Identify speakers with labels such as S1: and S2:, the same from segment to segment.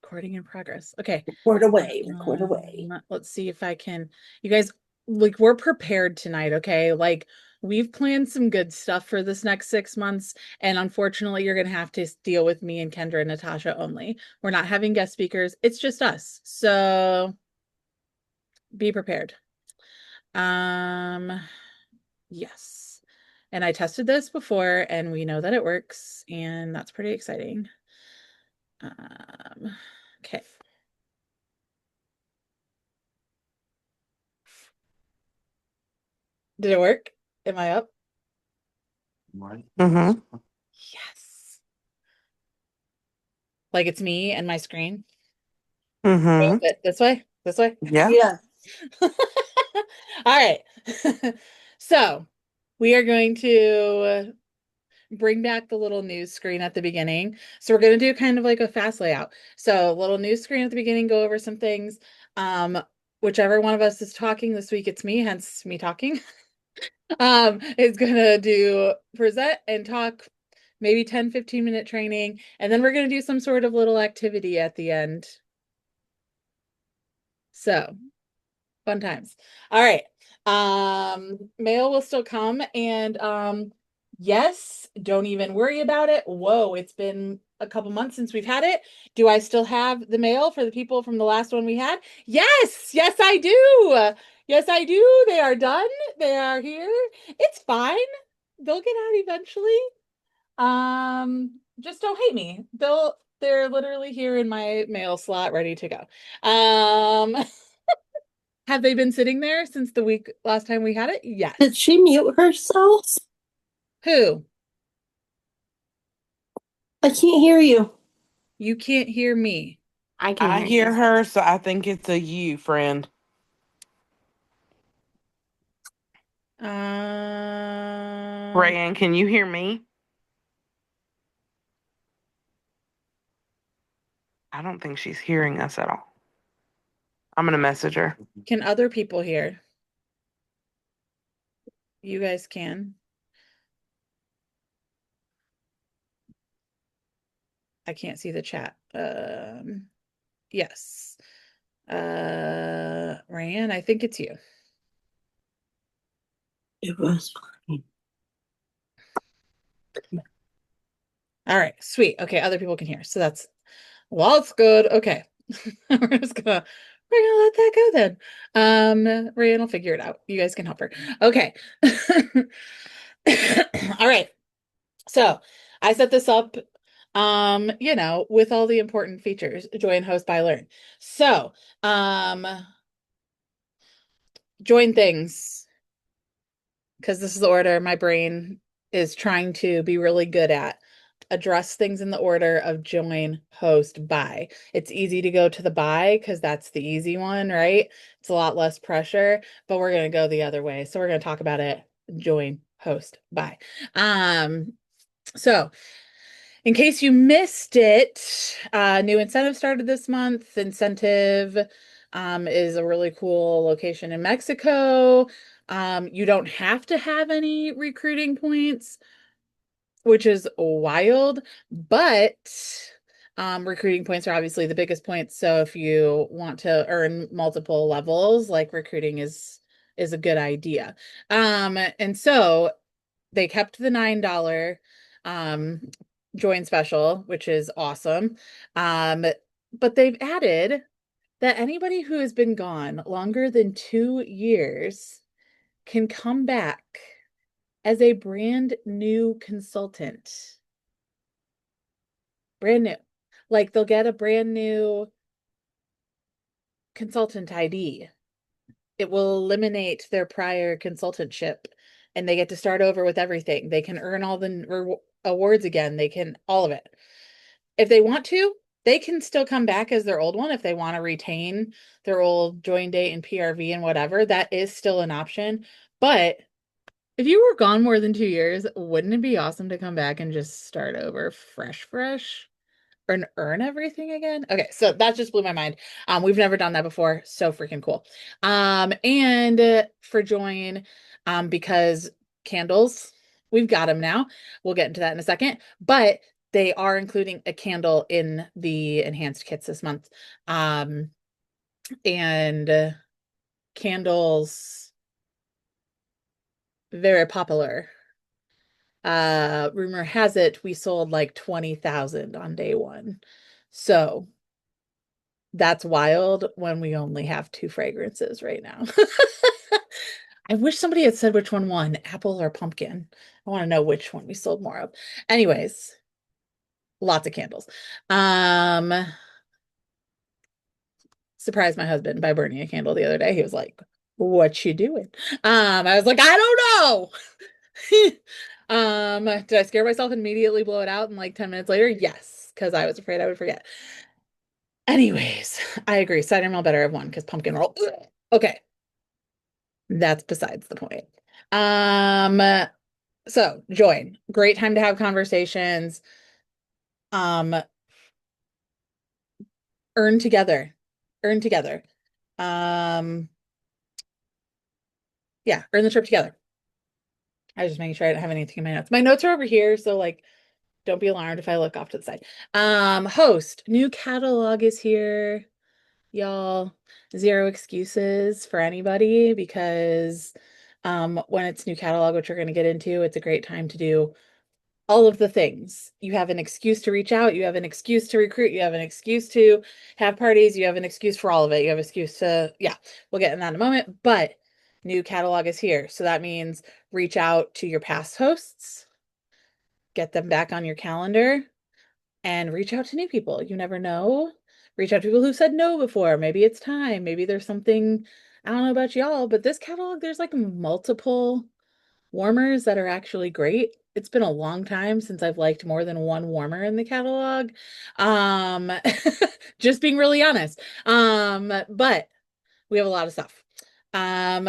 S1: Recording in progress. Okay.
S2: Record away, record away.
S1: Let's see if I can. You guys, like, we're prepared tonight, okay? Like, we've planned some good stuff for this next 6 months, and unfortunately, you're gonna have to deal with me and Kendra and Natasha only. We're not having guest speakers. It's just us. So be prepared. Um, yes. And I tested this before, and we know that it works, and that's pretty exciting. Okay. Did it work? Am I up?
S2: Mm-hmm.
S1: Yes. Like it's me and my screen.
S2: Mm-hmm.
S1: This way? This way?
S2: Yeah.
S1: Yeah. All right. So we are going to bring back the little news screen at the beginning. So we're going to do kind of like a fast layout. So little news screen at the beginning, go over some things. Um, whichever one of us is talking this week, it's me, hence me talking. Is gonna do present and talk maybe 10-15 minute training, and then we're gonna do some sort of little activity at the end. So fun times. All right. Mail will still come, and yes, don't even worry about it. Whoa, it's been a couple months since we've had it. Do I still have the mail for the people from the last one we had? Yes, yes, I do. Yes, I do. They are done. They are here. It's fine. They'll get out eventually. Just don't hate me. They're literally here in my mail slot ready to go. Have they been sitting there since the week last time we had it?
S2: Did
S1: Yes.
S2: she mute herself?
S1: Who?
S2: I can't hear you.
S1: You can't hear me.
S2: I can
S3: I
S2: hear you.
S3: hear her, so I think it's a you, friend.
S1: Um,
S3: Rayanne, can you hear me? I don't think she's hearing us at all. I'm gonna message her.
S1: can other people hear? You guys can. I can't see the chat. Yes. Ryan, I think it's you.
S2: It was fine.
S1: All right, sweet. Okay, other people can hear. So that's good. Okay. We're gonna let that go then. Ryan will figure it out. You guys can help her. Okay. All right. So I set this up, with all the important features, join, host, buy, learn. So, join things, because this is the order my brain is trying to be really good at. Address things in the order of join, host, buy. It's easy to go to the buy because that's the easy one, right? It's a lot less pressure, but we're going to go the other way. So we're going to talk about it. Join, host, buy. So in case you missed it, new incentive started this month. Incentive is a really cool location in Mexico. You don't have to have any recruiting points, which is wild, but recruiting points are obviously the biggest points. So if you want to earn multiple levels, like recruiting is a good idea. And so they kept the $9 um join special, which is awesome. Um, but they've added that anybody who has been gone longer than 2 years can come back as a brand new consultant. Brand new. Like they'll get a brand new consultant ID. It will eliminate their prior consultantship and they get to start over with everything. They can earn all the awards again. They can all of it. If they want to, they can still come back as their old one if they want to retain their old join date and PRV and whatever. That is still an option. But if you were gone more than 2 years, wouldn't it be awesome to come back and just start over fresh? And earn everything again. Okay, so that just blew my mind. We've never done that before. So freaking cool. And for join, because candles, we've got them now. We'll get into that in a second. But they are including a candle in the enhanced kits this month. Um, and candles very popular. Rumor has it we sold like 20,000 on day one. So that's wild when we only have two fragrances right now. I wish somebody had said which one won, apple or pumpkin. I want to know which one we sold more of. Anyways, lots of candles. Um, Surprised my husband by burning a candle the other day. He was like, "What you doing?" I was like, "I don't know." Did I scare myself and immediately blow it out and like 10 minutes later? Yes, because I was afraid I would forget. Anyways, I agree. Cider mill better have won because pumpkin roll. Ugh. Okay, that's besides the point. Um, so join. Great time to have conversations. Um, earn together. Earn together. Um, yeah, earn the trip together. I was just making sure I didn't have anything in my notes. My notes are over here, so like don't be alarmed if I look off to the side. Host, new catalog is here, y'all. Zero excuses for anybody because when it's new catalog, which we're going to get into, it's a great time to do all of the things. You have an excuse to reach out, you have an excuse to recruit, you have an excuse to have parties, you have an excuse for all of it. You have an excuse to, yeah, we'll get in that in a moment, but new catalog is here. So that means reach out to your past hosts, get them back on your calendar, and reach out to new people. You never know. Reach out to people who said no before. Maybe it's time. Maybe there's something, I don't know about y'all, but this catalog, there's like multiple warmers that are actually great. It's been a long time since I've liked more than one warmer in the catalog. Um, just being really honest. But we have a lot of stuff. Um,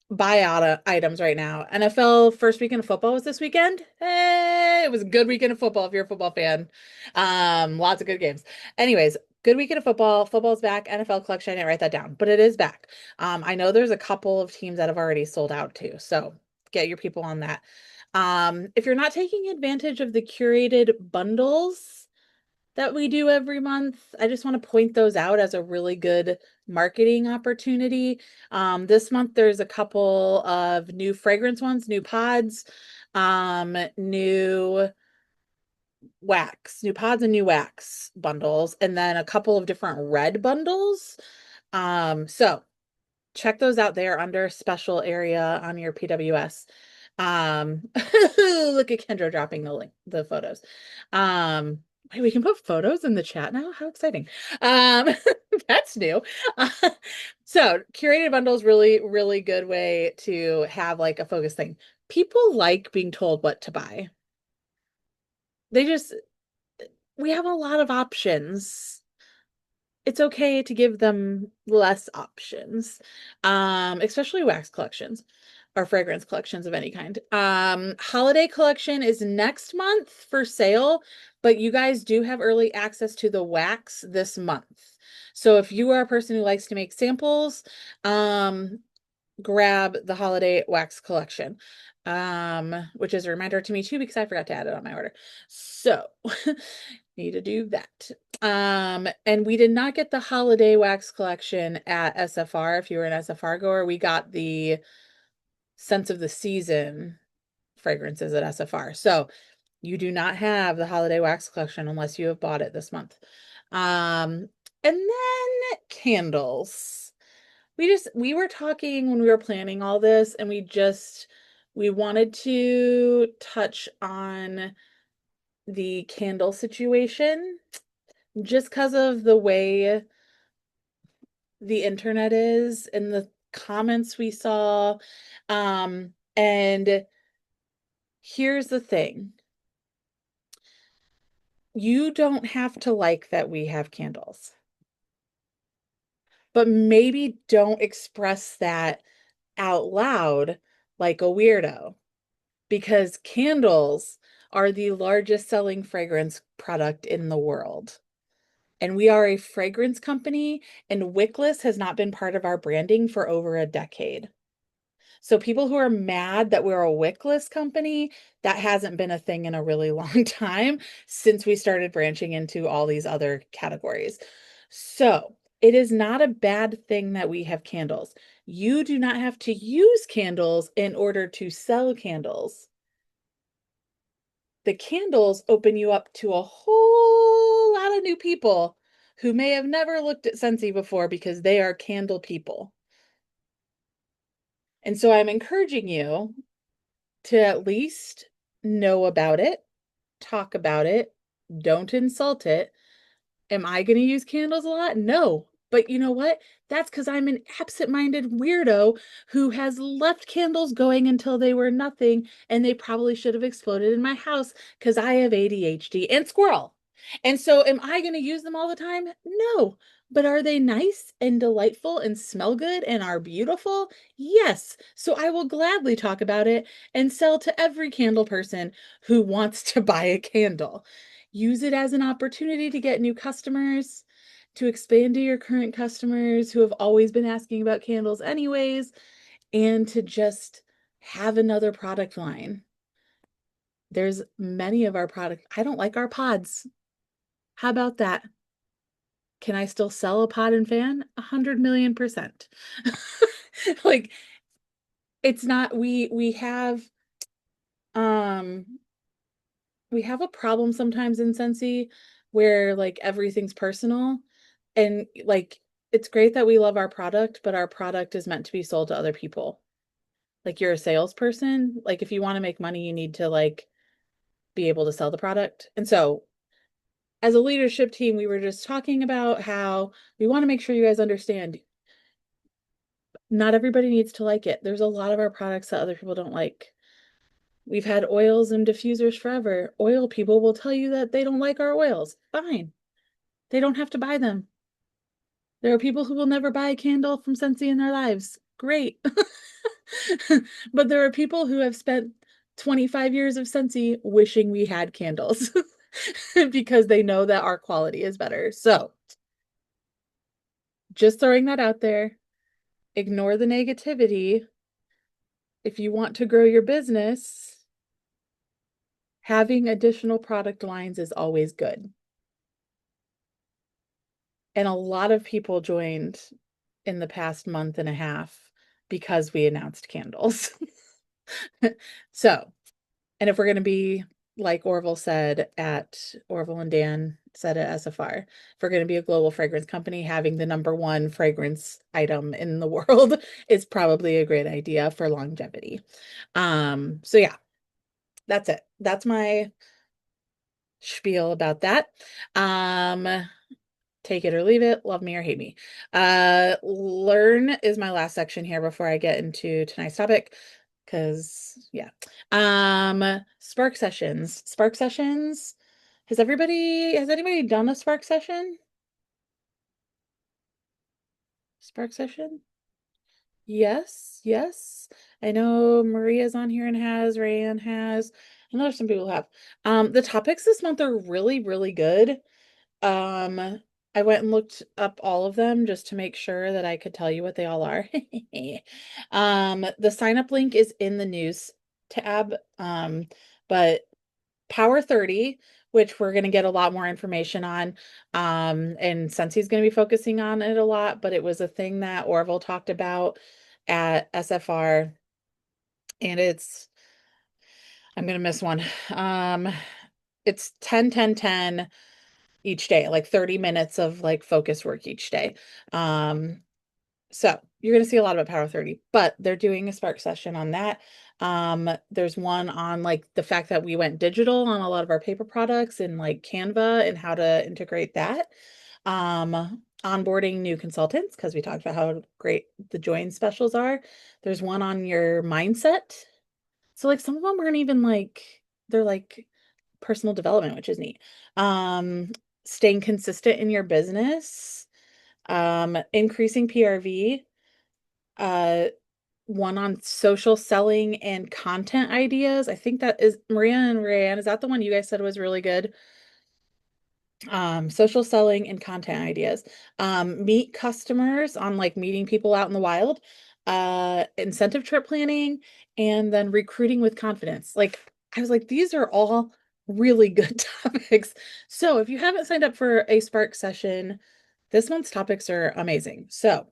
S1: Buy items right now. NFL first weekend of football was this weekend. Hey, it was a good weekend of football if you're a football fan. Lots of good games. Anyways, good weekend of football. Football's back. NFL collection, I didn't write that down, but it is back. I know there's a couple of teams that have already sold out too, so get your people on that. If you're not taking advantage of the curated bundles that we do every month. I just want to point those out as a really good marketing opportunity. This month there's a couple of new fragrance ones, new pods, new pods and new wax bundles, and then a couple of different red bundles. So check those out there under special area on your PWS. Look at Kendra dropping the link, the photos. Wait, we can put photos in the chat now? How exciting. Um, that's new. Uh, so curated bundles, really, really good way to have like a focus thing. People like being told what to buy. They just, we have a lot of options. It's okay to give them less options, especially wax collections or fragrance collections of any kind. Holiday collection is next month for sale, but you guys do have early access to the wax this month. So if you are a person who likes to make samples, grab the holiday wax collection, which is a reminder to me too, because I forgot to add it on my order. So need to do that. And we did not get the holiday wax collection at SFR. If you were an SFR goer, we got the Scents of the Season fragrances at SFR. So you do not have the holiday wax collection unless you have bought it this month. And then candles. We were talking when we were planning all this, and we wanted to touch on the candle situation just because of the way the internet is and the comments we saw. And here's the thing. You don't have to like that we have candles, but maybe don't express that out loud like a weirdo, because candles are the largest selling fragrance product in the world. And we are a fragrance company, and wickless has not been part of our branding for over a decade. So people who are mad that we're a wickless company, that hasn't been a thing in a really long time since we started branching into all these other categories. So it is not a bad thing that we have candles. You do not have to use candles in order to sell candles. The candles open you up to a whole lot of new people who may have never looked at Scentsy before because they are candle people. And so I'm encouraging you to at least know about it, talk about it, don't insult it. Am I going to use candles a lot? No. But you know what? That's because I'm an absent-minded weirdo who has left candles going until they were nothing, and they probably should have exploded in my house because I have ADHD and squirrel. And so, am I going to use them all the time? No. But are they nice and delightful and smell good and are beautiful? Yes. So I will gladly talk about it and sell to every candle person who wants to buy a candle. Use it as an opportunity to get new customers, to expand to your current customers who have always been asking about candles anyways, and to just have another product line. There's many of our products. I don't like our pods. How about that? Can I still sell a pod and fan? 100 million%. Like it's not um we have a problem sometimes in Scentsy where like everything's personal and like it's great that we love our product, but our product is meant to be sold to other people. Like you're a salesperson, like if you want to make money, you need to like be able to sell the product. And so as a leadership team, we were just talking about how we want to make sure you guys understand not everybody needs to like it. There's a lot of our products that other people don't like. We've had oils and diffusers forever. Oil people will tell you that they don't like our oils. Fine. They don't have to buy them. There are people who will never buy a candle from Scentsy in their lives. Great. But there are people who have spent 25 years of Scentsy wishing we had candles because they know that our quality is better. So, just throwing that out there. Ignore the negativity. If you want to grow your business, having additional product lines is always good. And a lot of people joined in the past month and a half because we announced candles. So, and if we're going to be like Orville and Dan said at SFR, if we're going to be a global fragrance company, having the number one fragrance item in the world is probably a great idea for longevity. So yeah, that's it. That's my spiel about that. Um, Take it or leave it, love me or hate me. Learn is my last section here before I get into tonight's topic. Cause yeah. Spark sessions. Spark sessions. Has anybody done a spark session? Spark session? Yes, yes. I know Maria's on here and has, Rayanne has. I know there's some people who have. The topics this month are really, really good. Um, I went and looked up all of them just to make sure that I could tell you what they all are. The sign up link is in the news tab. But Power 30, which we're going to get a lot more information on. And Sensei's going to be focusing on it a lot, but it was a thing that Orville talked about at SFR, and I'm going to miss one. It's 10, 10, 10 each day, like 30 minutes of like focus work each day. So you're going to see a lot about Power 30, but they're doing a Spark session on that. There's one on like the fact that we went digital on a lot of our paper products and like Canva and how to integrate that. Onboarding new consultants because we talked about how great the join specials are. There's one on your mindset. So like some of them aren't even like they're like personal development, which is neat. Staying consistent in your business, increasing PRV, uh, one on social selling and content ideas. I think that is Maria and Rayanne. Is that the one you guys said was really good? Social selling and content ideas. Meet customers on like meeting people out in the wild. incentive trip planning, and then recruiting with confidence. Like, I was like, these are all really good topics. So if you haven't signed up for a Spark session, this month's topics are amazing. So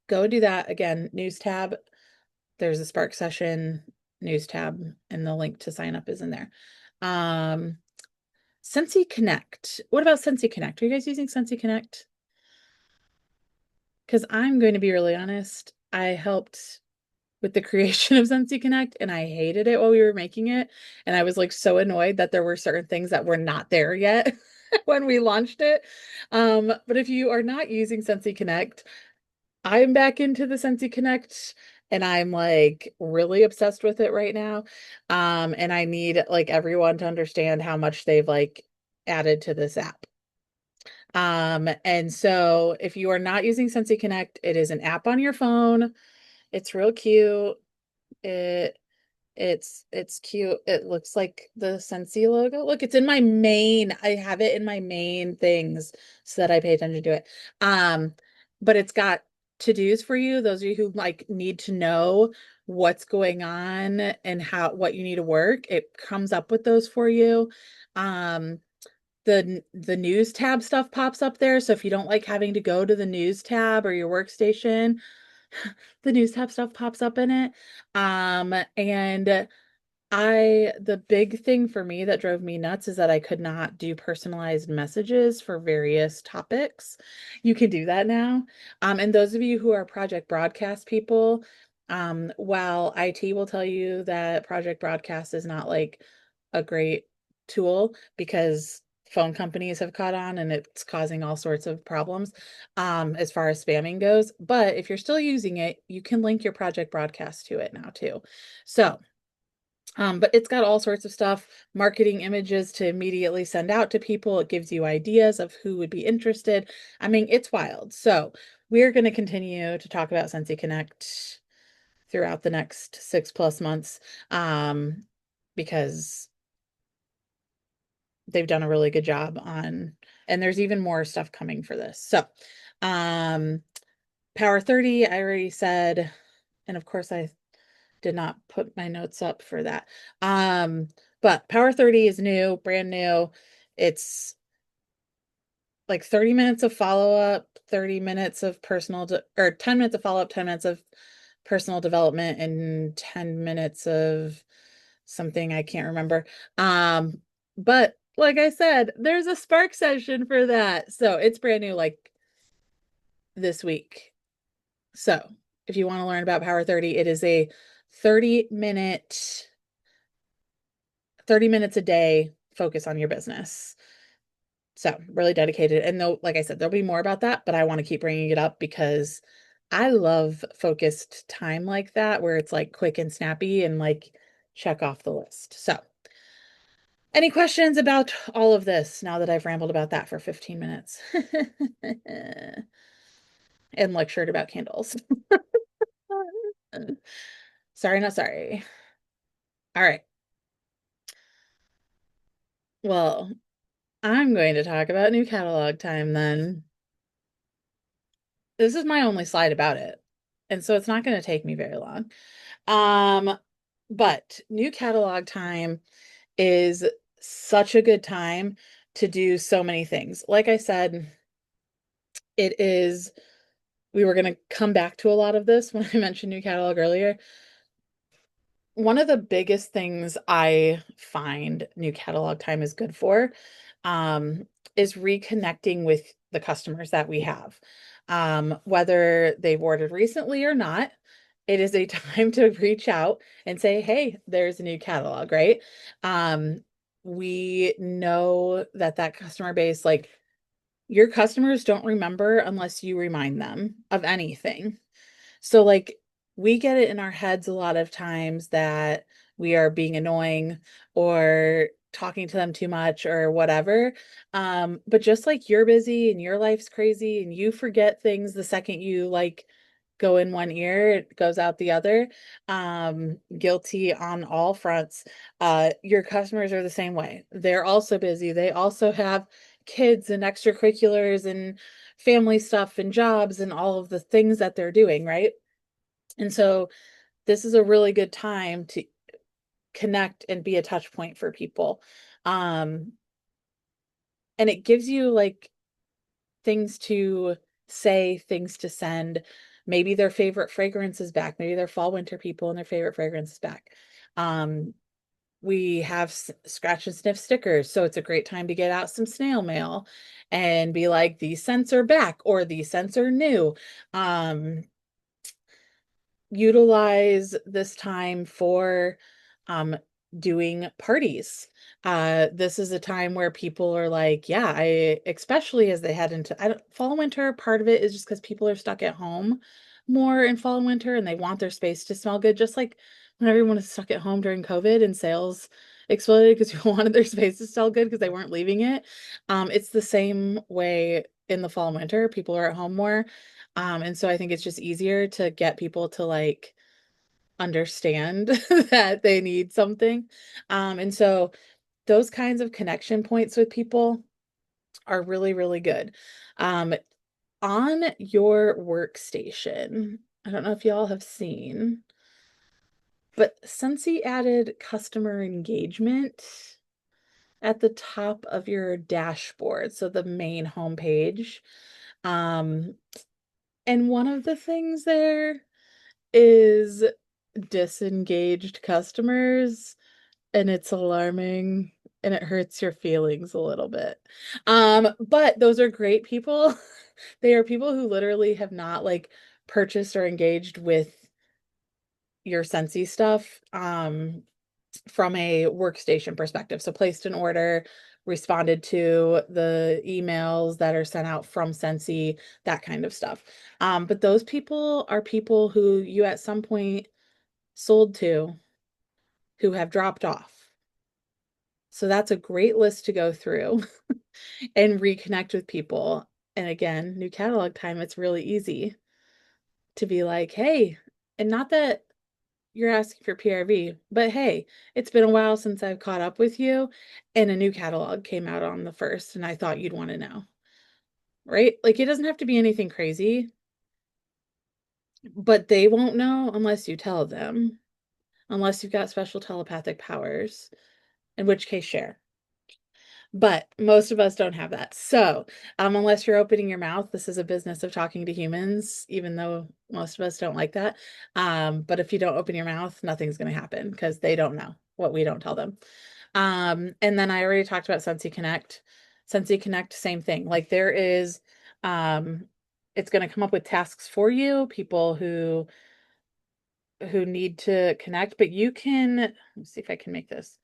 S1: go do that. Again, news tab. There's a Spark session news tab, and the link to sign up is in there. Um, Scentsy Connect. What about Scentsy Connect? Are you guys using Scentsy Connect? Because I'm going to be really honest, I helped with the creation of Scentsy Connect and I hated it while we were making it. And I was like so annoyed that there were certain things that were not there yet when we launched it. But if you are not using Scentsy Connect, I'm back into the Scentsy Connect and I'm like really obsessed with it right now. And I need like everyone to understand how much they've like added to this app. And so if you are not using Scentsy Connect, it is an app on your phone. It's real cute. It it's cute. It looks like the Scentsy logo. Look, it's in my main. I have it in my main things so that I pay attention to it. Um, but it's got to-dos for you, those of you who like need to know what's going on and how what you need to work. It comes up with those for you. Um, the news tab stuff pops up there. So if you don't like having to go to the news tab or your workstation, the news tab stuff pops up in it. And the big thing for me that drove me nuts is that I could not do personalized messages for various topics. You can do that now. And those of you who are project broadcast people, while IT will tell you that project broadcast is not like a great tool because phone companies have caught on and it's causing all sorts of problems as far as spamming goes. But if you're still using it, you can link your project broadcast to it now too. So but it's got all sorts of stuff, marketing images to immediately send out to people. It gives you ideas of who would be interested. I mean, it's wild. So we're going to continue to talk about Scentsy Connect throughout the next 6+ months because they've done a really good job on, and there's even more stuff coming for this. So um, Power 30, I already said, and of course I did not put my notes up for that. But Power 30 is new, brand new. It's like 30 minutes of follow-up, 30 minutes of or 10 minutes of follow-up, 10 minutes of personal development, and 10 minutes of something I can't remember. But like I said, there's a Spark session for that. So it's brand new like this week. So if you want to learn about Power 30, it is a 30 minute 30 minutes a day focus on your business. So really dedicated. And though, like I said, there'll be more about that, but I want to keep bringing it up because I love focused time like that, where it's like quick and snappy and like check off the list. So any questions about all of this now that I've rambled about that for 15 minutes and lectured about candles? Sorry, not sorry. All right. Well, I'm going to talk about new catalog time then. This is my only slide about it. And so it's not going to take me very long. Um, but new catalog time is such a good time to do so many things. Like I said, it is, we were going to come back to a lot of this when I mentioned new catalog earlier. One of the biggest things I find new catalog time is good for is reconnecting with the customers that we have. Whether they've ordered recently or not, it is a time to reach out and say, hey, there's a new catalog, right? Um, we know that that customer base, like your customers don't remember unless you remind them of anything. So like we get it in our heads a lot of times that we are being annoying or talking to them too much or whatever. But just like you're busy and your life's crazy and you forget things the second you like go in one ear, it goes out the other. Guilty on all fronts. Your customers are the same way. They're also busy. They also have kids and extracurriculars and family stuff and jobs and all of the things that they're doing, right? And so this is a really good time to connect and be a touch point for people. Um, and it gives you like things to say, things to send. Maybe their favorite fragrance is back. Maybe they're fall winter people and their favorite fragrance is back. Um, we have scratch and sniff stickers, so it's a great time to get out some snail mail and be like, these scents are back or these scents are new. Um, Utilize this time for um doing parties. This is a time where people are like, yeah, I especially as they head into I don't, fall and winter, part of it is just because people are stuck at home more in fall and winter and they want their space to smell good, just like when everyone was stuck at home during COVID and sales exploded because people wanted their space to smell good because they weren't leaving it. It's the same way in the fall and winter. People are at home more. And so I think it's just easier to get people to like understand that they need something. And so those kinds of connection points with people are really, really good. Um, on your workstation, I don't know if y'all have seen, but Scentsy added customer engagement at the top of your dashboard, so the main homepage. Um, and one of the things there is disengaged customers, and it's alarming and it hurts your feelings a little bit. But those are great people. They are people who literally have not like purchased or engaged with your Scentsy stuff from a workstation perspective. So placed an order, responded to the emails that are sent out from Scentsy, that kind of stuff. But those people are people who you at some point sold to who have dropped off. So that's a great list to go through and reconnect with people. And again, new catalog time, it's really easy to be like, hey, and not that you're asking for PRV, but hey, it's been a while since I've caught up with you, and a new catalog came out on the first, and I thought you'd want to know, right? Like it doesn't have to be anything crazy, but they won't know unless you tell them, unless you've got special telepathic powers, in which case share. But most of us don't have that. So, unless you're opening your mouth, this is a business of talking to humans, even though most of us don't like that. But if you don't open your mouth, nothing's going to happen because they don't know what we don't tell them. And then I already talked about Scentsy Connect. Scentsy Connect, same thing. Like there is, it's going to come up with tasks for you, people who need to connect, but you can, let me see if I can make this.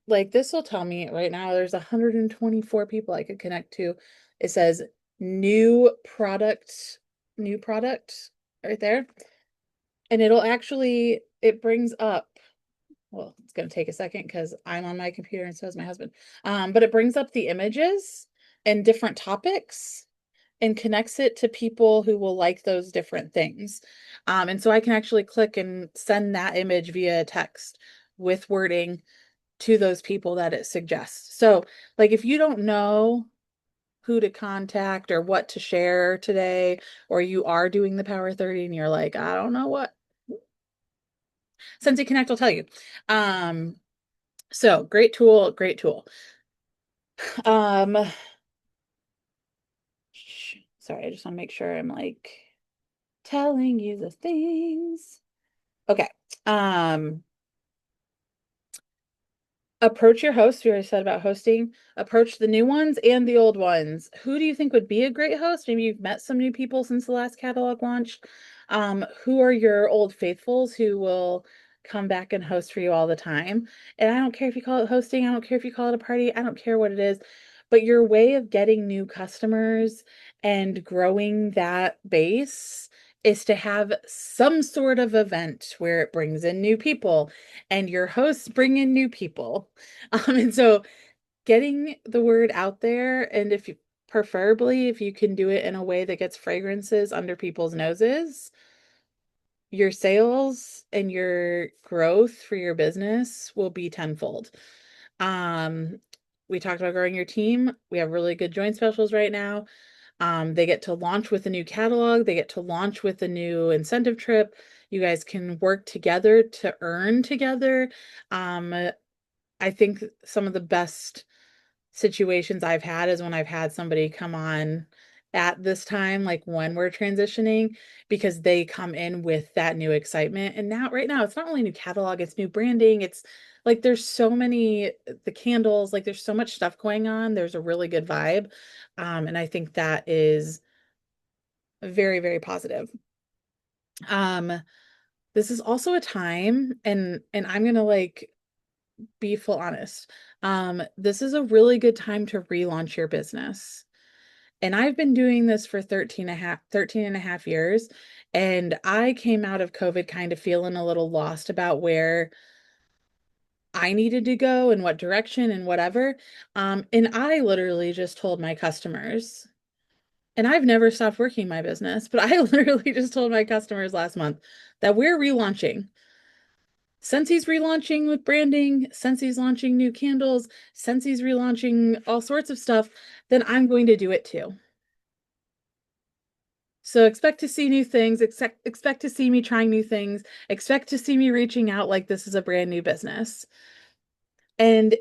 S1: Like this will tell me right now there's 124 people I could connect to. It says new product right there. And it'll actually, it brings up, well, it's going to take a second because I'm on my computer and so is my husband. But it brings up the images and different topics and connects it to people who will like those different things. And so I can actually click and send that image via text with wording to those people that it suggests. So, like, if you don't know who to contact or what to share today, or you are doing the Power 30 and you're like, I don't know what, Sensei Connect will tell you. Um, so great tool, great tool. Um, Sorry, I just want to make sure I'm like telling you the things. Okay. Um, Approach your host. We already said about hosting. Approach the new ones and the old ones. Who do you think would be a great host? Maybe you've met some new people since the last catalog launched. Who are your old faithfuls who will come back and host for you all the time? And I don't care if you call it hosting, I don't care if you call it a party, I don't care what it is, but your way of getting new customers and growing that base is to have some sort of event where it brings in new people and your hosts bring in new people. And so getting the word out there, and if you preferably, if you can do it in a way that gets fragrances under people's noses, your sales and your growth for your business will be tenfold. Um, we talked about growing your team. We have really good joint specials right now. They get to launch with a new catalog, they get to launch with a new incentive trip. You guys can work together to earn together. Um, I think some of the best situations I've had is when I've had somebody come on at this time, like when we're transitioning, because they come in with that new excitement. And now, right now, it's not only new catalog, it's new branding. It's like there's so many, the candles, like there's so much stuff going on. There's a really good vibe. And I think that is very, very positive. Um, this is also a time, and I'm gonna like be full honest. This is a really good time to relaunch your business. And I've been doing this for 13 and a half years. And I came out of COVID kind of feeling a little lost about where I needed to go and what direction and whatever. And I literally just told my customers, and I've never stopped working my business, but I literally just told my customers last month that we're relaunching. Scentsy's relaunching with branding, Scentsy's launching new candles, Scentsy's relaunching all sorts of stuff, then I'm going to do it too. So expect to see new things, expect to see me trying new things, expect to see me reaching out like this is a brand new business. And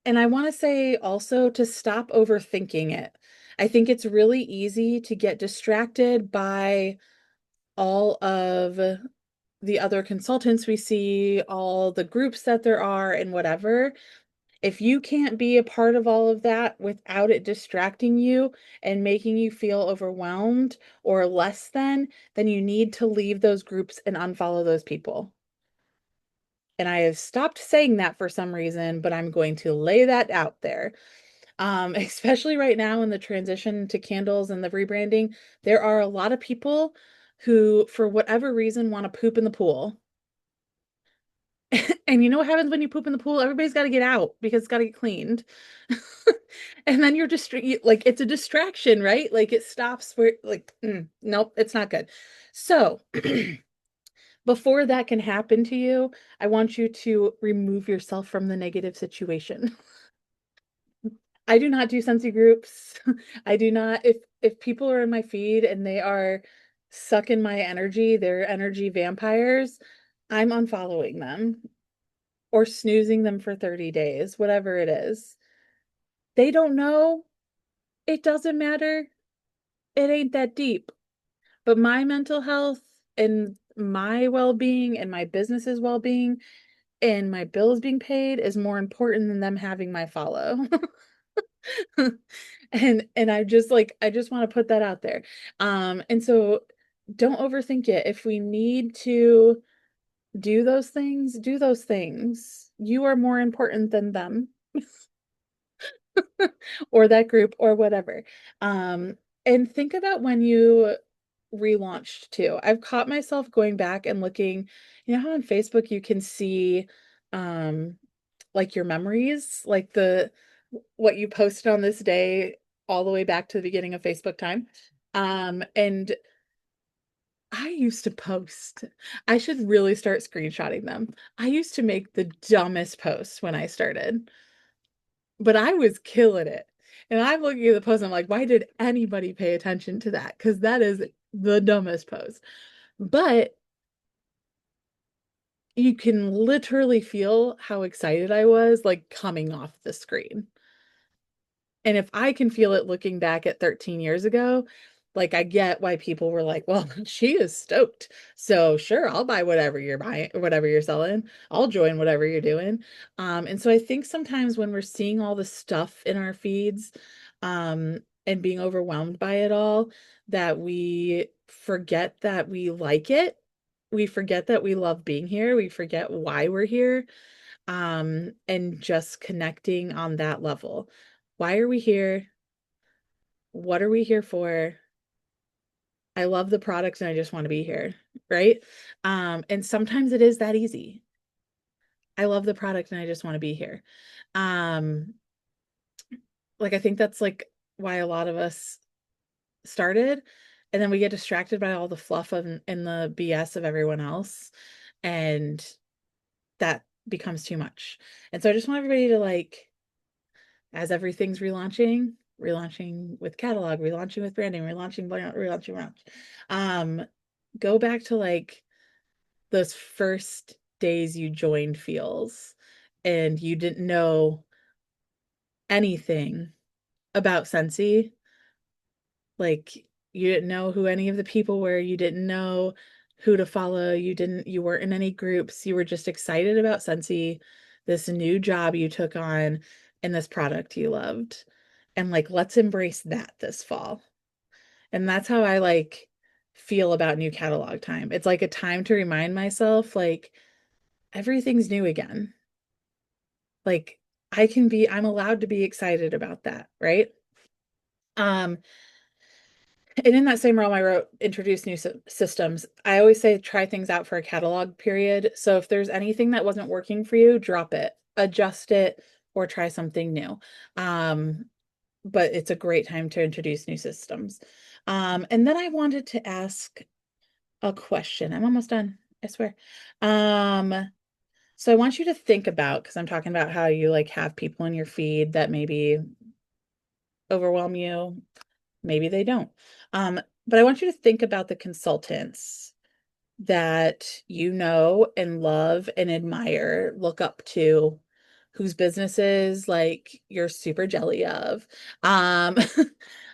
S1: and I want to say also to stop overthinking it. I think it's really easy to get distracted by all of the other consultants we see, all the groups that there are, and whatever. If you can't be a part of all of that without it distracting you and making you feel overwhelmed or less than, then you need to leave those groups and unfollow those people. And I have stopped saying that for some reason, but I'm going to lay that out there. Especially right now in the transition to candles and the rebranding, there are a lot of people who, for whatever reason, want to poop in the pool. And you know what happens when you poop in the pool? Everybody's got to get out because it's got to get cleaned. And then you're just like it's a distraction, right? Like it stops where like nope, it's not good. So, before that can happen to you, I want you to remove yourself from the negative situation. I do not do Scentsy groups. I do not if people are in my feed and they are sucking my energy, they're energy vampires, I'm unfollowing them or snoozing them for 30 days, whatever it is. They don't know. It doesn't matter. It ain't that deep. But my mental health and my well-being and my business's well-being and my bills being paid is more important than them having my follow. And I just want to put that out there. And so don't overthink it. If we need to do those things. You are more important than them. Or that group or whatever. And think about when you relaunched too. I've caught myself going back and looking, you know how on Facebook you can see um like your memories, like the what you posted on this day all the way back to the beginning of Facebook time. And I used to post. I should really start screenshotting them. I used to make the dumbest posts when I started, but I was killing it. And I'm looking at the post, and I'm like, why did anybody pay attention to that? Because that is the dumbest post. But you can literally feel how excited I was, like coming off the screen. And if I can feel it looking back at 13 years ago, like I get why people were like, well, she is stoked. So sure, I'll buy whatever you're buying, whatever you're selling. I'll join whatever you're doing. And so I think sometimes when we're seeing all the stuff in our feeds, and being overwhelmed by it all, that we forget that we like it. We forget that we love being here. We forget why we're here. And just connecting on that level. Why are we here? What are we here for? I love the products and I just want to be here, right? And sometimes it is that easy. I love the product and I just want to be here. Um, like I think that's like why a lot of us started, and then we get distracted by all the fluff and the BS of everyone else, and that becomes too much. And so I just want everybody to like, as everything's relaunching, relaunching with catalog, relaunching with branding, relaunching, relaunch. Um, go back to like those first days you joined Feels and you didn't know anything about Scentsy. Like you didn't know who any of the people were, you didn't know who to follow, you weren't in any groups, you were just excited about Scentsy, this new job you took on, and this product you loved. And like, let's embrace that this fall. And that's how I like feel about new catalog time. It's like a time to remind myself, like, everything's new again. Like, I'm allowed to be excited about that, right? Um, And in that same realm, I wrote introduce new systems. I always say try things out for a catalog period. So if there's anything that wasn't working for you, drop it, adjust it, or try something new. Um, but it's a great time to introduce new systems. And then I wanted to ask a question. I'm almost done, I swear. So I want you to think about, because I'm talking about how you like have people in your feed that maybe overwhelm you. Maybe they don't. Um, but I want you to think about the consultants that you know and love and admire, look up to, whose businesses like you're super jelly of. Um,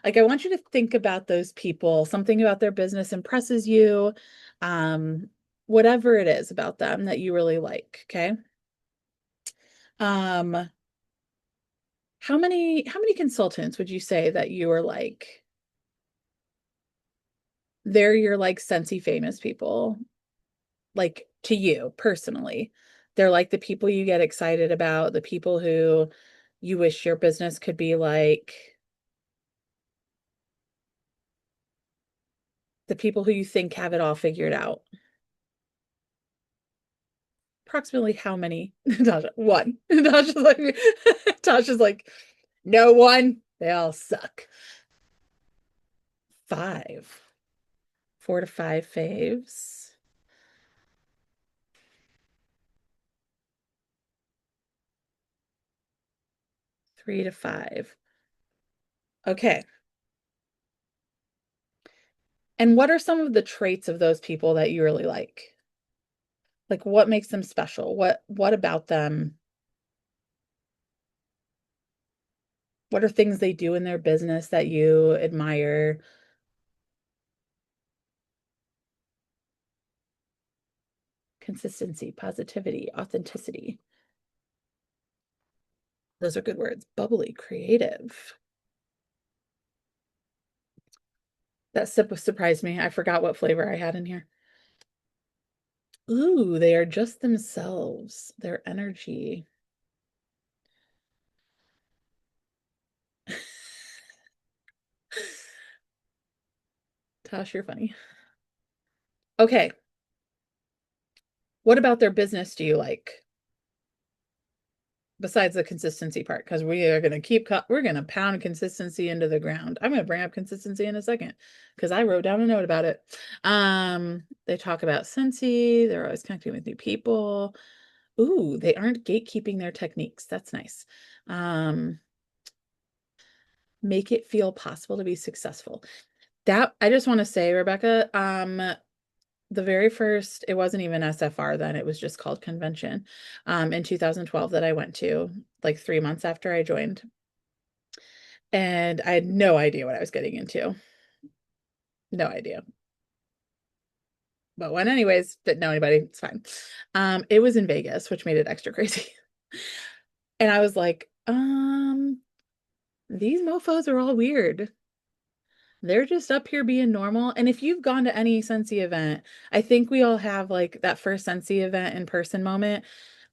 S1: like I want you to think about those people, something about their business impresses you, um, whatever it is about them that you really like, okay? Um, how many consultants would you say that you are like they're your like Scentsy famous people, like to you personally. They're like the people you get excited about, the people who you wish your business could be like, the people who you think have it all figured out. Approximately how many? Tasha, one. Tasha's like, no one. They all suck. Five. 4 to 5 faves. 3 to 5. Okay. And what are some of the traits of those people that you really like? Like what makes them special? What about them? What are things they do in their business that you admire? Consistency, positivity, authenticity. Those are good words. Bubbly, creative. That sip surprised me. I forgot what flavor I had in here. Ooh, they are just themselves. Their energy. Tosh, you're funny. Okay. What about their business do you like? Besides the consistency part, because we are going to we're going to pound consistency into the ground. I'm going to bring up consistency in a second because I wrote down a note about it. They talk about Scentsy. They're always connecting with new people. Ooh, they aren't gatekeeping their techniques. That's nice. Um, make it feel possible to be successful. That I just want to say, Rebecca, the very first, it wasn't even SFR then, it was just called convention, in 2012 that I went to, like 3 months after I joined. And I had no idea what I was getting into. No idea. But went anyways, didn't know anybody. It's fine. It was in Vegas, which made it extra crazy. And I was like, these mofos are all weird. They're just up here being normal. And if you've gone to any Scentsy event, I think we all have like that first Scentsy event in person moment.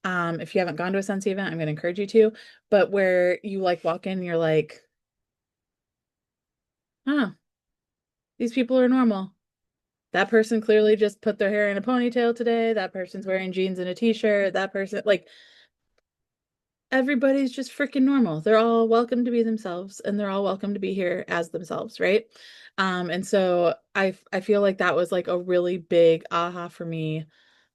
S1: If you haven't gone to a Scentsy event, I'm going to encourage you to, but where you like walk in, you're like, huh, these people are normal. That person clearly just put their hair in a ponytail today. That person's wearing jeans and a t-shirt. That person, like, everybody's just freaking normal. They're all welcome to be themselves and they're all welcome to be here as themselves, right? And so I feel like that was like a really big aha for me,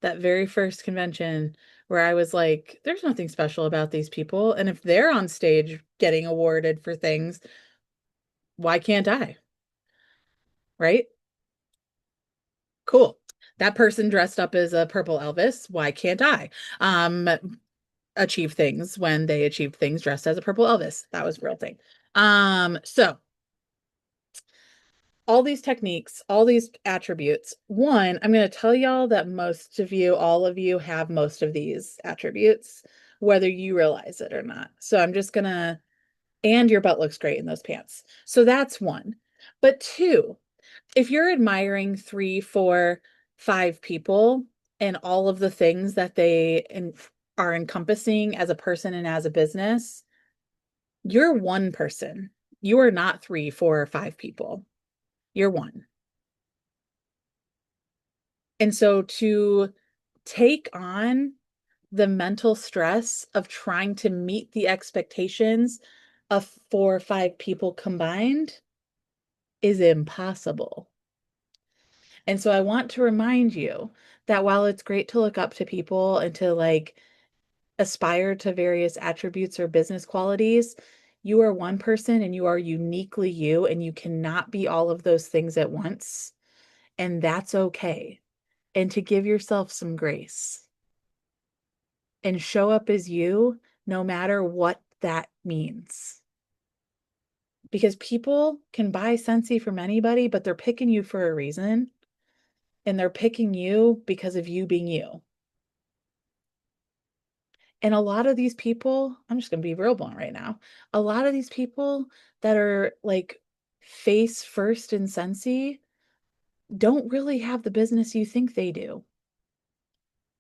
S1: that very first convention where I was like, there's nothing special about these people. And if they're on stage getting awarded for things, Why can't I? Right? Cool. That person dressed up as a purple Elvis. Why can't I? Um, Achieve things when they achieved things dressed as a purple Elvis. That was a real thing. So all these techniques, all these attributes. One, I'm going to tell y'all that most of you, all of you have most of these attributes, whether you realize it or not. So I'm just going to, and your butt looks great in those pants. So that's one. But two, if you're admiring three, four, five people and all of the things that are encompassing as a person and as a business, you're one person. You are not three, four, or five people. You're one. And so to take on the mental stress of trying to meet the expectations of four or five people combined is impossible. And so I want to remind you that while it's great to look up to people and to like aspire to various attributes or business qualities, you are one person and you are uniquely you, and you cannot be all of those things at once. And that's okay. And to give yourself some grace and show up as you, no matter what that means. Because people can buy Scentsy from anybody, but they're picking you for a reason. And they're picking you because of you being you. And a lot of these people, I'm just going to be real blunt right now. A lot of these people that are like face first in Scentsy don't really have the business you think they do.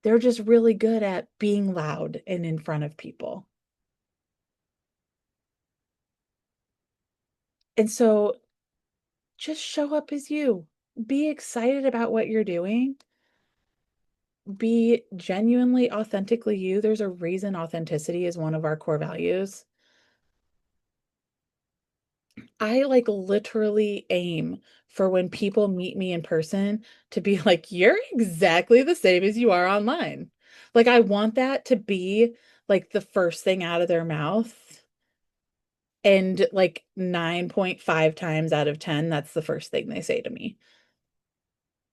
S1: They're just really good at being loud and in front of people. And so just show up as you. Be excited about what you're doing. Be genuinely, authentically you. There's a reason authenticity is one of our core values. I like literally aim for when people meet me in person to be like, you're exactly the same as you are online. Like, I want that to be like the first thing out of their mouth. And like 9.5 times out of 10, that's the first thing they say to me.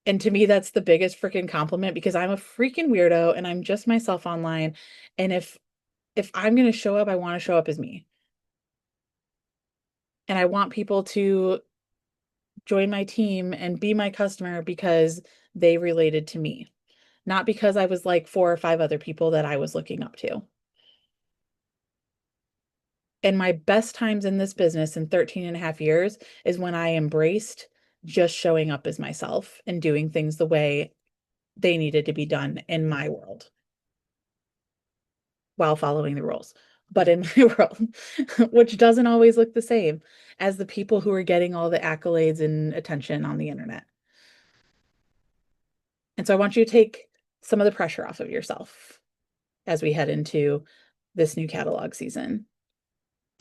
S1: And to me, that's the biggest freaking compliment because I'm a freaking weirdo and I'm just myself online. And if I'm going to show up, I want to show up as me. And I want people to join my team and be my customer because they related to me, not because I was like four or five other people that I was looking up to. And my best times in this business in 13 and a half years is when I embraced just showing up as myself and doing things the way they needed to be done in my world while following the rules. But in my world, which doesn't always look the same as the people who are getting all the accolades and attention on the internet. And so I want you to take some of the pressure off of yourself as we head into this new catalog season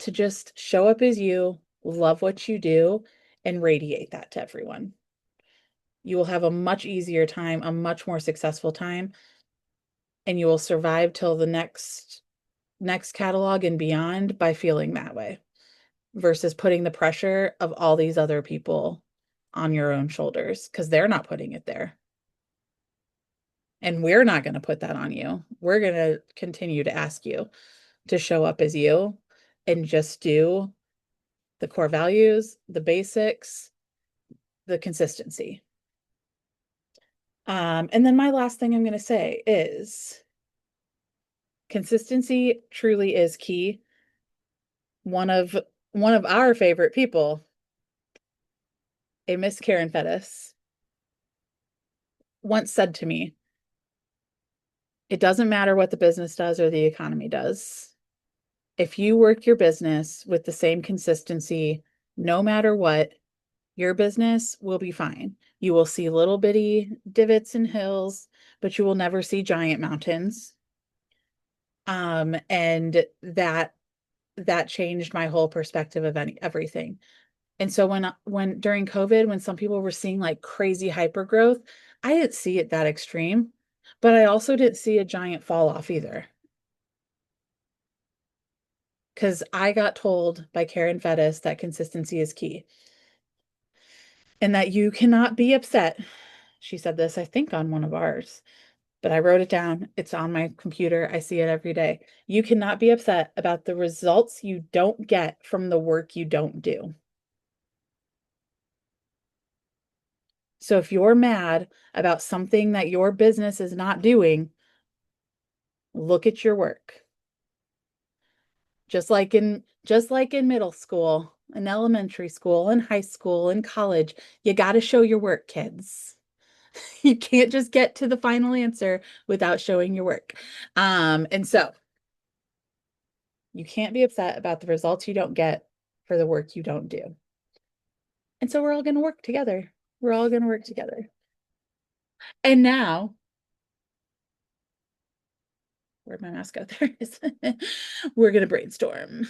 S1: to just show up as you, love what you do, and radiate that to everyone. You will have a much easier time, a much more successful time, and you will survive till the next catalog and beyond by feeling that way versus putting the pressure of all these other people on your own shoulders because they're not putting it there. And we're not going to put that on you. We're going to continue to ask you to show up as you and just do the core values, the basics, the consistency. And then my last thing I'm going to say is consistency truly is key. One of our favorite people, a Miss Karen Fettis, once said to me, it doesn't matter what the business does or the economy does. If you work your business with the same consistency, no matter what, your business will be fine. You will see little bitty divots and hills, but you will never see giant mountains. And that changed my whole perspective of everything. And so when during COVID, when some people were seeing like crazy hyper growth, I didn't see it that extreme, but I also didn't see a giant fall off either. because I got told by Karen Fettis that consistency is key and that you cannot be upset. She said this, I think, on one of ours, but I wrote it down. It's on my computer. I see it every day. You cannot be upset about the results you don't get from the work you don't do. So if you're mad about something that your business is not doing, look at your work. Just like in middle school, in elementary school, in high school, in college, you got to show your work, kids. You can't just get to the final answer without showing your work. And so you can't be upset about the results you don't get for the work you don't do. And so we're all going to work together. We're all going to work together. And now, where'd my mouse go? There it is. We're going to brainstorm.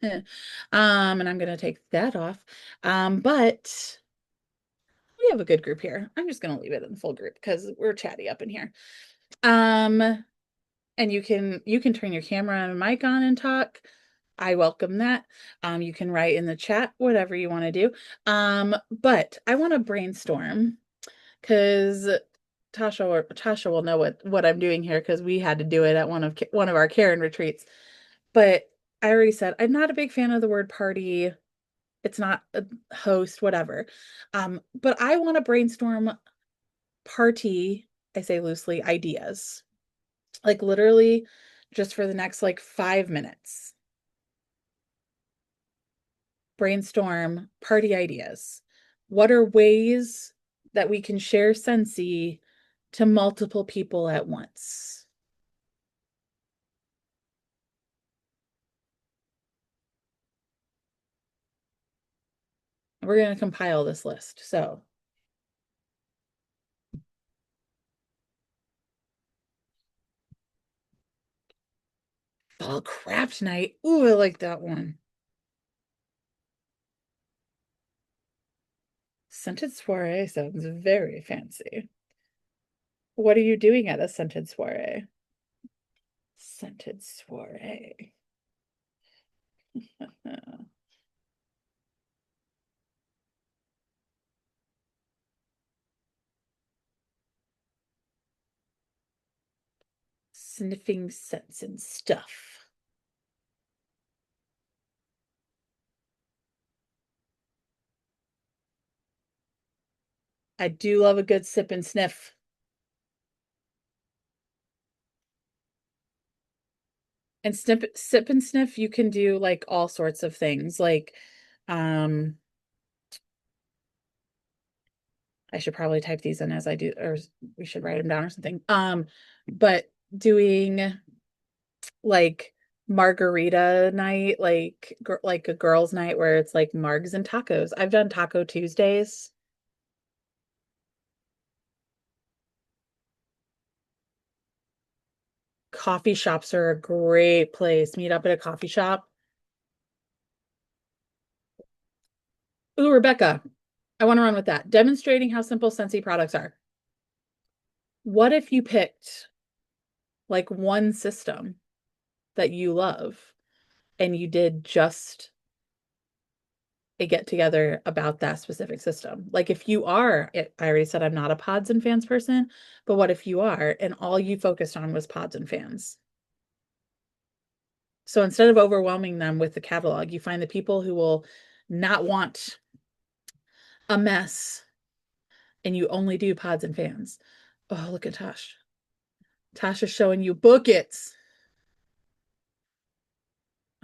S1: And I'm going to take that off. But we have a good group here. I'm just going to leave it in the full group because we're chatty up in here. And you can turn your camera and mic on and talk. I welcome that. You can write in the chat whatever you want to do. But I want to brainstorm because Tasha will know what I'm doing here because we had to do it at one of our Karen retreats. But I already said I'm not a big fan of the word party. It's not a host, whatever. But I want to brainstorm party, I say loosely, ideas. Like literally just for the next like 5 minutes. Brainstorm party ideas. What are ways that we can share Scentsy to multiple people at once? We're going to compile this list. So, fall craft night. Ooh, I like that one. Scented soiree sounds very fancy. What are you doing at a scented soiree? Scented soiree. Sniffing scents and stuff. I do love a good sip and sniff. And sip and sniff, you can do like all sorts of things. Like, um, I should probably type these in as I do, or we should write them down or something. But doing like margarita night, like a girls' night where it's like margs and tacos. I've done Taco Tuesdays. Coffee shops are a great place. Meet up at a coffee shop. Ooh, Rebecca, I want to run with that. Demonstrating how simple Scentsy products are. What if you picked like one system that you love and you did just a get together about that specific system? Like if you are, I already said I'm not a pods and fans person, but what if you are and all you focused on was pods and fans? So instead of overwhelming them with the catalog, you find the people who will not want a mess and you only do pods and fans. Oh, look at Tosh. Tosh is showing you buckets.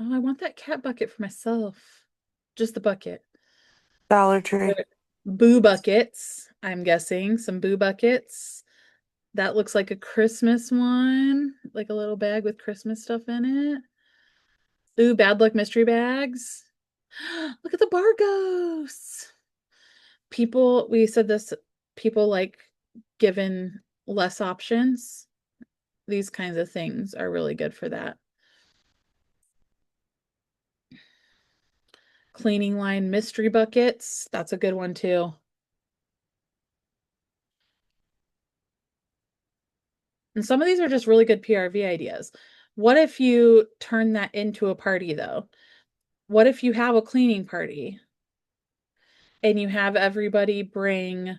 S1: Oh, I want that cat bucket for myself. Just the bucket.
S3: Dollar Tree.
S1: Boo buckets, I'm guessing. Some boo buckets. That looks like a Christmas one, like a little bag with Christmas stuff in it. Ooh, bad luck mystery bags. Look at the bar ghosts. We said this, people like given less options. These kinds of things are really good for that. Cleaning line mystery buckets. That's a good one too. And some of these are just really good PRV ideas. What if you turn that into a party though? What if you have a cleaning party and you have everybody bring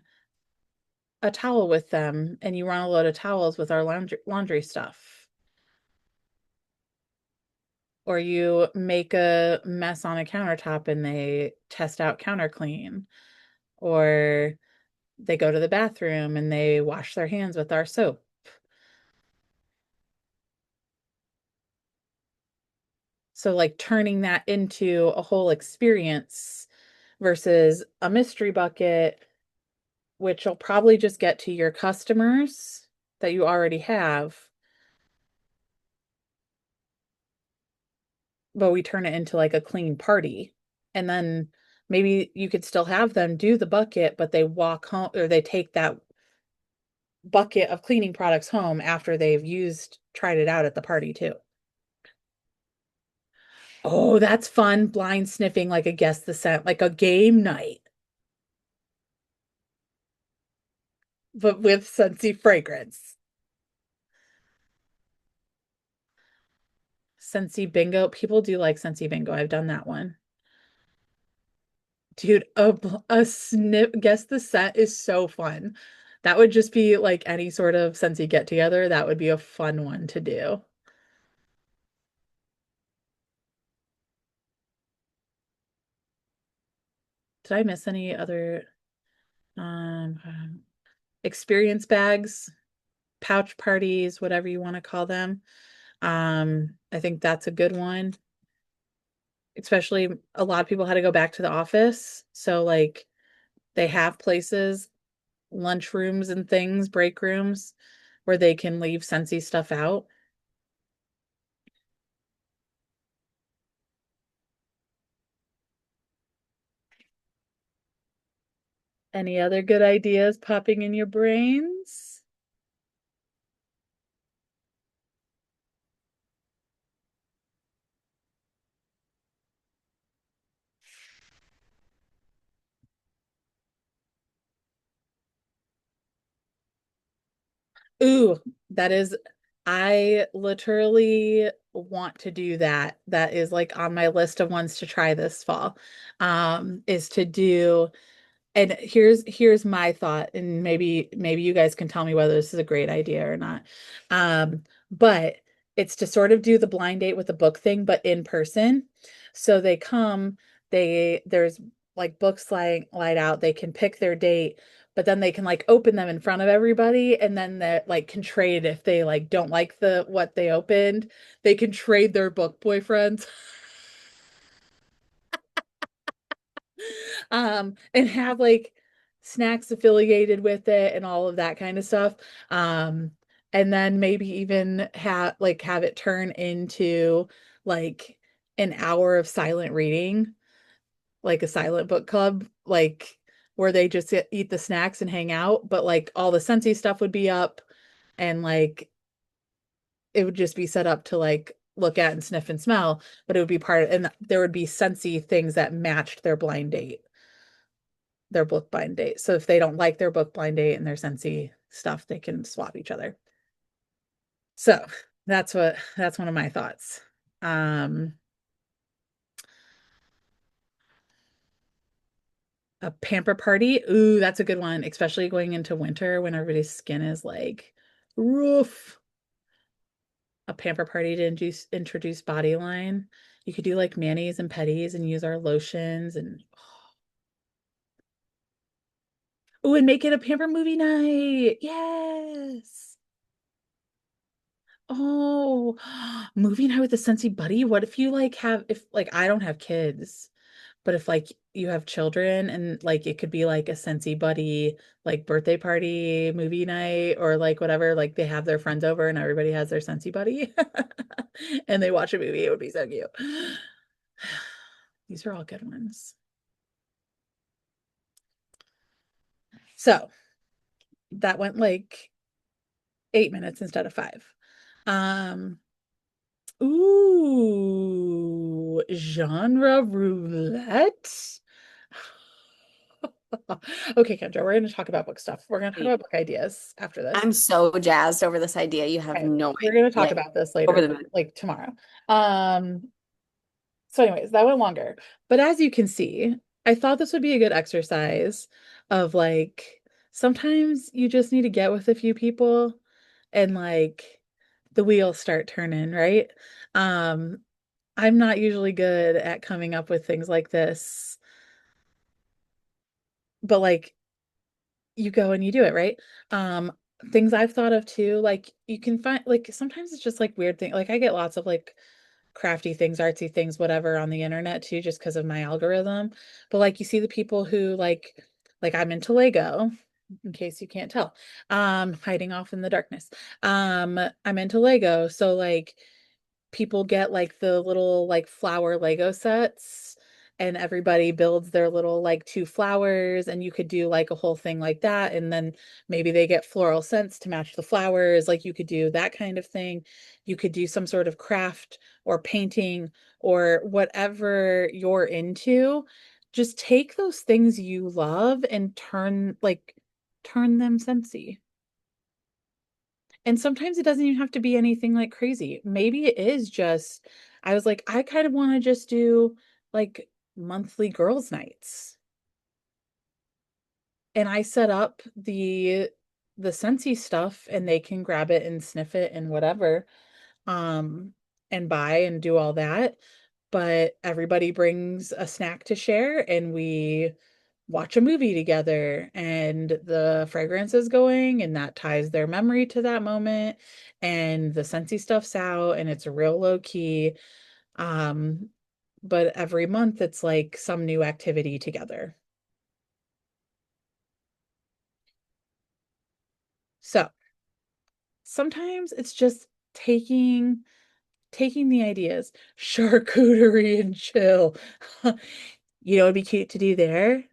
S1: a towel with them and you run a load of towels with our laundry stuff? Or you make a mess on a countertop and they test out counter clean. Or they go to the bathroom and they wash their hands with our soap. So, like turning that into a whole experience versus a mystery bucket, which will probably just get to your customers that you already have, but we turn it into like a clean party. And then maybe you could still have them do the bucket, but they walk home or they take that bucket of cleaning products home after they've tried it out at the party too. Oh, that's fun. Blind sniffing like a guess the scent, like a game night, but with Scentsy fragrance. Scentsy bingo. People do like Scentsy bingo. I've done that one. Dude, a sniff, guess the scent is so fun. That would just be like any sort of Scentsy get together. That would be a fun one to do. Did I miss any other experience bags, pouch parties, whatever you want to call them? I think that's a good one. Especially a lot of people had to go back to the office. So like they have places, lunch rooms and things, break rooms where they can leave Scentsy stuff out. Any other good ideas popping in your brains? Ooh, that is, I literally want to do that. That is like on my list of ones to try this fall. Is to do, and here's my thought, and maybe you guys can tell me whether this is a great idea or not. But it's to sort of do the blind date with the book thing, but in person. So they come, there's like books laid out, they can pick their date, but then they can like open them in front of everybody, and then they like can trade if they like don't like the what they opened, they can trade their book boyfriends. And have like snacks affiliated with it and all of that kind of stuff. Um, and then maybe even have it turn into like an hour of silent reading, like a silent book club, like where they just eat the snacks and hang out, but like all the Scentsy stuff would be up and like it would just be set up to like look at and sniff and smell, but it would be and there would be Scentsy things that matched their blind date, their book blind date. So if they don't like their book blind date and their Scentsy stuff, they can swap each other. So that's one of my thoughts. Um, a pamper party. Ooh, that's a good one, especially going into winter when everybody's skin is like roof. A pamper party to introduce body line. You could do like manis and petties and use our lotions and oh, and make it a pamper movie night. Yes. Oh, movie night with a Scentsy buddy. What if you like have if like I don't have kids, but if like you have children and like it could be like a Scentsy buddy like birthday party movie night or like whatever, like they have their friends over and everybody has their Scentsy buddy and they watch a movie. It would be so cute. These are all good ones. So that went like 8 minutes instead of five. Um, Ooh, genre roulette. Okay, Kendra, we're going to talk about book stuff. We're going to talk
S2: Wait,
S1: about book ideas after this.
S2: I'm so jazzed over this idea. You have
S1: Okay,
S2: no
S1: we're
S2: idea.
S1: going to talk
S2: Like
S1: about this
S2: over
S1: later,
S2: the moon.
S1: like tomorrow. Um, so anyways, that went longer. But as you can see, I thought this would be a good exercise of like sometimes you just need to get with a few people and like the wheels start turning, right? Um, I'm not usually good at coming up with things like this, but like you go and you do it, right? Um, things I've thought of too, like you can find like sometimes it's just like weird thing. Like I get lots of like crafty things, artsy things, whatever on the internet too, just because of my algorithm. But like you see the people who like I'm into Lego, in case you can't tell. Hiding off in the darkness. I'm into Lego, so like people get like the little like flower Lego sets and everybody builds their little like two flowers and you could do like a whole thing like that and then maybe they get floral scents to match the flowers like you could do that kind of thing. You could do some sort of craft or painting or whatever you're into. Just take those things you love and turn them scentsy. And sometimes it doesn't even have to be anything like crazy. Maybe it is just, I was like, I kind of want to just do like monthly girls' nights. And I set up the Scentsy stuff and they can grab it and sniff it and whatever. Um, and buy and do all that. But everybody brings a snack to share and we watch a movie together and the fragrance is going and that ties their memory to that moment and the Scentsy stuff's out and it's real low key. Um, but every month it's like some new activity together. So sometimes it's just taking the ideas, charcuterie and chill. You know, it'd be cute to do there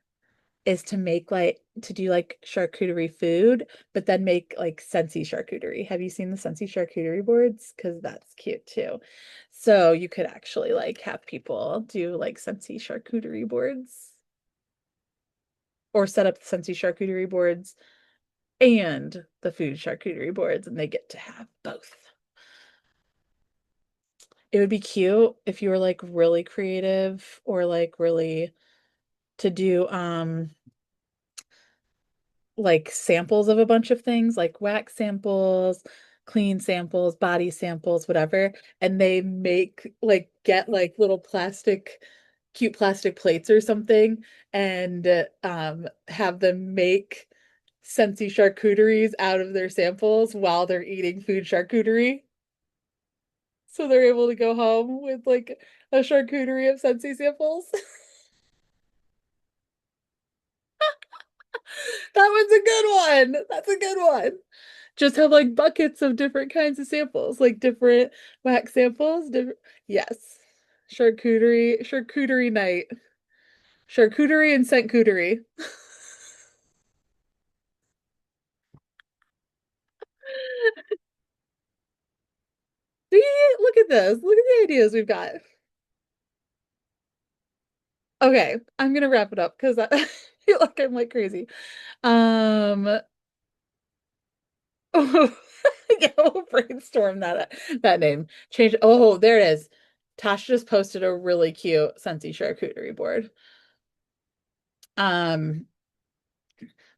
S1: is to make like to do like charcuterie food, but then make like Scentsy charcuterie. Have you seen the Scentsy charcuterie boards? Because that's cute too. So you could actually like have people do like Scentsy charcuterie boards or set up the Scentsy charcuterie boards and the food charcuterie boards, and they get to have both. It would be cute if you were like really creative or like really to do like samples of a bunch of things, like wax samples, clean samples, body samples, whatever. And they make like get like little cute plastic plates or something and have them make Scentsy charcuteries out of their samples while they're eating food charcuterie. So they're able to go home with like a charcuterie of Scentsy samples. That one's a good one. That's a good one. Just have like buckets of different kinds of samples, like different wax samples. Different, yes. Charcuterie night. Charcuterie and scentcuterie. See, look at this. Look at the ideas we've got. Okay, I'm gonna wrap it up because I feel like I'm like crazy. Um, yeah, we'll brainstorm that name. Change. Oh, there it is. Tasha just posted a really cute Scentsy charcuterie board. Um,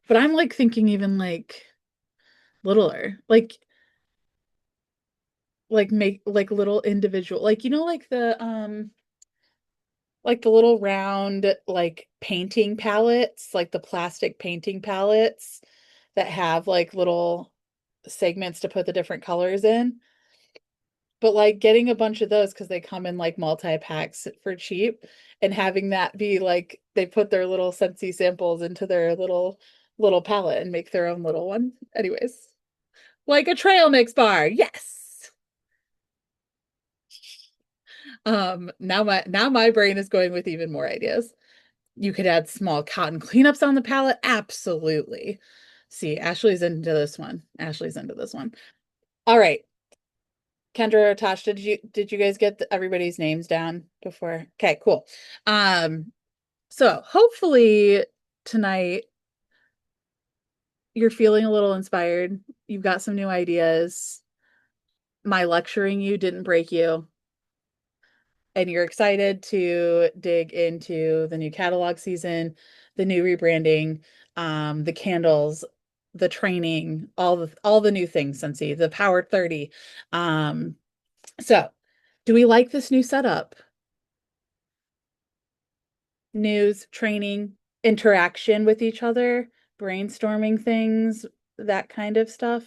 S1: but I'm like thinking even like littler, like make like little individual, like you know, like the little round like painting palettes, like the plastic painting palettes that have like little segments to put the different colors in. But like getting a bunch of those because they come in like multi-packs for cheap and having that be like they put their little Scentsy samples into their little palette and make their own little one. Anyways, like a trail mix bar. Yes. Now my brain is going with even more ideas. You could add small cotton cleanups on the palette. Absolutely. See, Ashley's into this one. Ashley's into this one. All right. Kendra or Tosh, did you guys get everybody's names down before? Okay, cool. Um, so hopefully tonight you're feeling a little inspired. You've got some new ideas. My lecturing you didn't break you. And you're excited to dig into the new catalog season, the new rebranding, the candles, the training, all the new things, Scentsy, the Power 30. Um, so do we like this new setup? News, training, interaction with each other, brainstorming things, that kind of stuff.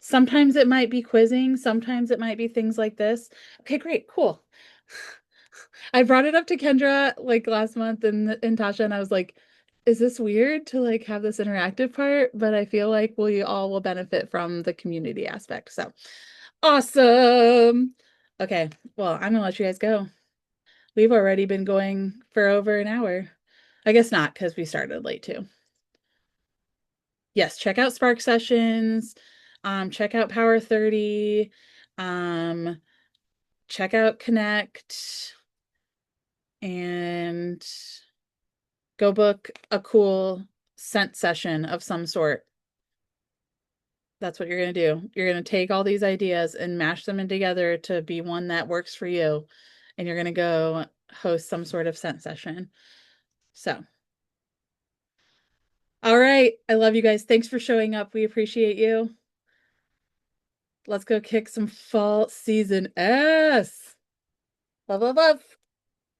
S1: Sometimes it might be quizzing, sometimes it might be things like this. Okay, great, cool. I brought it up to Kendra like last month and Tasha, and I was like, is this weird to like have this interactive part? But I feel like we all will benefit from the community aspect. So awesome. Okay, well, I'm gonna let you guys go. We've already been going for over an hour. I guess not because we started late too. Yes, check out Spark Sessions. Check out Power 30. Um, check out Connect and go book a cool scent session of some sort. That's what you're going to do. You're going to take all these ideas and mash them in together to be one that works for you. And you're going to go host some sort of scent session. So, all right. I love you guys. Thanks for showing up. We appreciate you. Let's go kick some fall season ass. Love, love, love.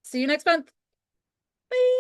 S1: See you next month. Bye.